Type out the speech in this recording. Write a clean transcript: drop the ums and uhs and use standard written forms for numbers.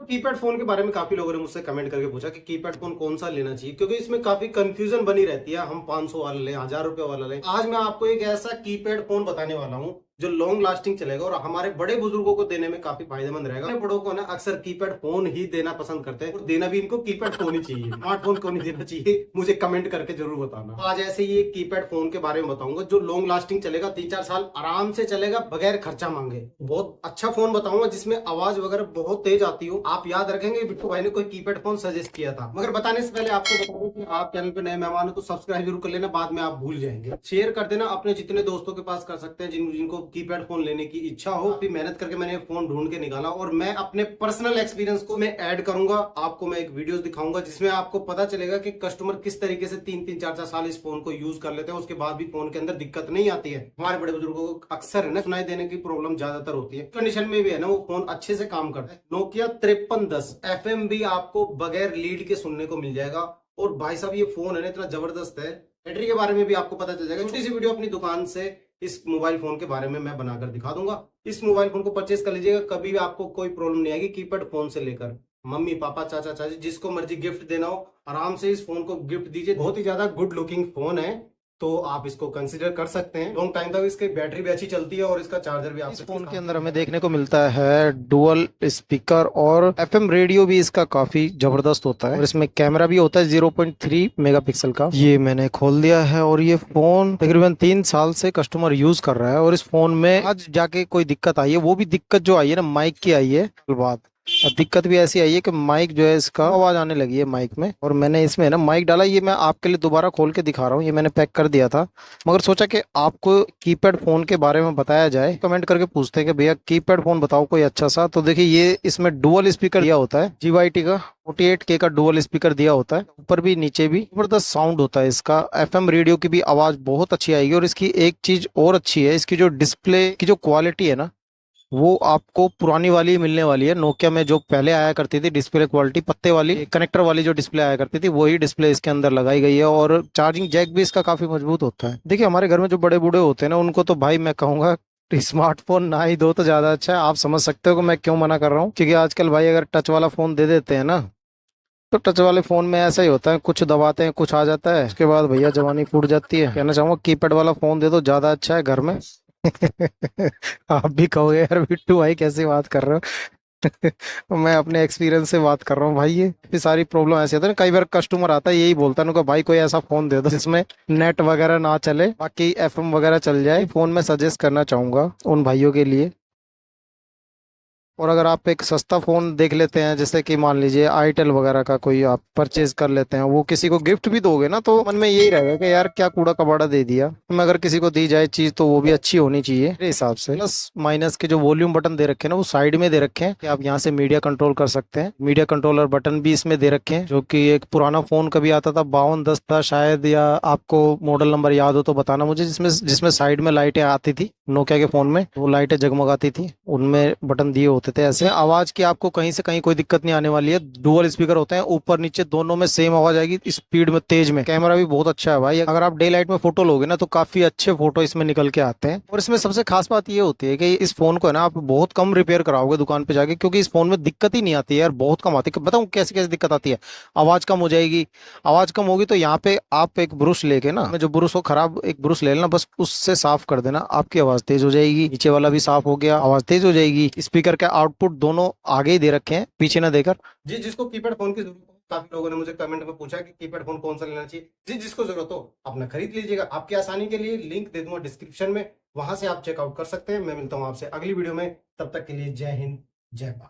Keypad phone के बारे में काफी लोगों ने मुझसे कमेंट करके पूछा कि कीपैड फोन कौन सा लेना चाहिए, क्योंकि इसमें काफी कंफ्यूजन बनी रहती है। हम 500 वाला लें, 1000 रुपए वाला लें। आज मैं आपको एक ऐसा कीपैड फोन बताने वाला हूँ जो लॉन्ग लास्टिंग चलेगा और हमारे बड़े बुजुर्गों को देने में काफी फायदेमंद रहेगा। अपने बड़ों को ना अक्सर कीपैड फोन ही देना पसंद करते हैं और देना भी इनको कीपैड फोन ही चाहिए। स्मार्टफोन को नहीं देना चाहिए, मुझे कमेंट करके जरूर बताना। आज ऐसे ही एक कीपैड फोन के बारे में बताऊंगा जो लॉन्ग लास्टिंग चलेगा, 3-4 साल आराम से चलेगा बगैर खर्चा मांगे। बहुत अच्छा फोन बताऊंगा जिसमें आवाज वगैरह बहुत तेज आती हो। आप याद रखेंगे बिट्टू भाई ने कोई कीपैड फोन सजेस्ट किया था। मगर बताने से पहले आपको बता दूं कि आप चैनल पे नए मेहमान हो तो सब्सक्राइब जरूर कर लेना, बाद में आप भूल जाएंगे। शेयर कर देना अपने जितने दोस्तों के पास कर सकते हैं जिनको कीपैड फोन लेने की इच्छा हो। भी मेहनत करके मैंने फोन ढूंढ के निकाला और मैं अपने पर्सनल एक्सपीरियंस को मैं ऐड करूंगा। आपको मैं एक वीडियो दिखाऊंगा जिसमें आपको पता चलेगा कि कस्टमर किस तरीके से 3-3, 4-4 साल इस फोन को यूज कर लेते हैं, उसके बाद भी फोन के अंदर दिक्कत नहीं आती है। हमारे बड़े बुजुर्गों को अक्सर है ना सुनाई देने की प्रॉब्लम ज्यादातर होती है। कंडीशन में भी है ना वो फोन अच्छे से काम करता है। नोकिया 5310 FM भी आपको बगैर लीड के सुनने को मिल जाएगा। और भाई साहब ये फोन है ना इतना जबरदस्त है, बैटरी के बारे में भी आपको पता चल जाएगा। छोटी सी वीडियो अपनी दुकान से इस मोबाइल फोन के बारे में मैं बनाकर दिखा दूंगा। इस मोबाइल फोन को परचेस कर लीजिएगा, कभी भी आपको कोई प्रॉब्लम नहीं आएगी। कीपैड फोन से लेकर मम्मी पापा चाचा चाची जिसको मर्जी गिफ्ट देना हो आराम से इस फोन को गिफ्ट दीजिए। बहुत ही ज्यादा गुड लुकिंग फोन है तो आप इसको कंसीडर कर सकते हैं। लॉन्ग टाइम तक इसकी बैटरी भी अच्छी चलती है और इसका चार्जर भी आप इस फोन के अंदर हमें देखने को मिलता है डुअल स्पीकर और एफएम रेडियो भी इसका काफी जबरदस्त होता है और इसमें कैमरा भी होता है 0.3 मेगापिक्सल का। ये मैंने खोल दिया है और ये फोन तकरीबन 3 साल से कस्टमर यूज कर रहा है और इस फोन में आज जाके कोई दिक्कत आई है, वो भी दिक्कत जो आई है ना माइक की आई है। बात और दिक्कत भी ऐसी आई है कि माइक जो है इसका आवाज आने लगी है माइक में। और मैंने इसमें ना माइक डाला, ये मैं आपके लिए दोबारा खोल के दिखा रहा हूँ। ये मैंने पैक कर दिया था मगर सोचा कि आपको कीपैड फोन के बारे में बताया जाए। कमेंट करके पूछते हैं कि भैया कीपैड फोन बताओ कोई अच्छा सा। तो देखिए ये इसमें डुअल स्पीकर दिया होता है, GYT का 48K का डुअल स्पीकर दिया होता है, ऊपर भी नीचे भी। जबरदस्त साउंड होता है इसका। FM रेडियो की भी आवाज बहुत अच्छी आएगी। और इसकी एक चीज और अच्छी है, इसकी जो डिस्प्ले की जो क्वालिटी है ना वो आपको पुरानी वाली मिलने वाली है। नोकिया में जो पहले आया करती थी डिस्प्ले क्वालिटी, पत्ते वाली कनेक्टर वाली जो डिस्प्ले आया करती थी वही डिस्प्ले इसके अंदर लगाई गई है। और चार्जिंग जैक भी इसका काफी मजबूत होता है। देखिए हमारे घर में जो बड़े बूढ़े होते हैं ना उनको तो भाई मैं कहूंगा स्मार्टफोन ना ही दो तो ज्यादा अच्छा है। आप समझ सकते हो कि मैं क्यों मना कर रहा हूँ, क्योंकि आजकल भाई अगर टच वाला फोन दे देते हैं ना तो टच वाले फोन में ऐसा ही होता है, कुछ दबाते हैं कुछ आ जाता है, उसके बाद भैया जवानी फूट जाती है। कहना चाहूंगा कीपैड वाला फोन दे दो, ज्यादा अच्छा है घर में। आप भी कहोगे यार बिट्टू भाई कैसे बात कर रहे हो। मैं अपने एक्सपीरियंस से बात कर रहा हूँ भाई। ये सारी प्रॉब्लम ऐसे होता है ना, कई बार कस्टमर आता है यही बोलता है उनको भाई कोई ऐसा फोन दे दो जिसमें नेट वगैरह ना चले बाकी FM वगैरह चल जाए। फोन मैं सजेस्ट करना चाहूंगा उन भाइयों के लिए। और अगर आप एक सस्ता फोन देख लेते हैं जैसे कि मान लीजिए आईटेल वगैरह का कोई आप परचेज कर लेते हैं, वो किसी को गिफ्ट भी दोगे ना तो मन में यही रहेगा कि यार क्या कूड़ा कबाड़ा दे दिया। तो अगर किसी को दी जाए चीज तो वो भी अच्छी होनी चाहिए मेरे हिसाब से। प्लस माइनस के जो वॉल्यूम बटन दे रखे हैं ना वो साइड में दे रखे हैं कि आप यहाँ से मीडिया कंट्रोल कर सकते हैं। मीडिया कंट्रोलर बटन भी इसमें दे रखे हैं, जो कि एक पुराना फोन कभी आता था 5210 था शायद, या आपको मॉडल नंबर याद हो तो बताना मुझे, जिसमें जिसमें साइड में लाइटें आती थी नोकिया के फोन में, वो लाइटें जगमगाती थी, उनमें बटन दिए होते थे। ऐसे आवाज की आपको कहीं से कहीं कोई दिक्कत नहीं आने वाली है। डुअल स्पीकर होते हैं, ऊपर नीचे दोनों में सेम आवाज आएगी, स्पीड में तेज में। कैमरा भी बहुत अच्छा है भाई, अगर आप डे लाइट में फोटो लोगे ना तो काफी अच्छे फोटो इसमें निकल के आते हैं। और इसमें सबसे खास बात ये होती है कि इस फोन को है ना आप बहुत कम रिपेयर कराओगे दुकान पे जाके, क्योंकि इस फोन में दिक्कत ही नहीं आती है यार, बहुत कम आती है। बताऊँ कैसे कैसे दिक्कत आती है। आवाज कम हो जाएगी, आवाज कम होगी तो यहाँ पे आप एक ब्रुश लेके ना, जो ब्रुश हो खराब एक ब्रुश ले लेना, बस उससे साफ कर देना, आपकी आवाज तेज हो जाएगी। नीचे वाला भी साफ हो गया, आवाज तेज हो जाएगी। स्पीकर का आउटपुट दोनों आगे ही दे रखे हैं, पीछे ना देकर। जी जिसको कीपैड फोन की जरूरत हो, काफी लोगों ने मुझे कमेंट में पूछा कि कीपैड फोन कौन सा लेना चाहिए। जी जिसको जरूरत हो अपना खरीद लीजिएगा। आपकी आसानी के लिए लिंक दे दूंगा डिस्क्रिप्शन में, वहां से आप चेकआउट कर सकते हैं। मैं मिलता हूं आपसे अगली वीडियो में, तब तक के लिए जय हिंद जय भारत।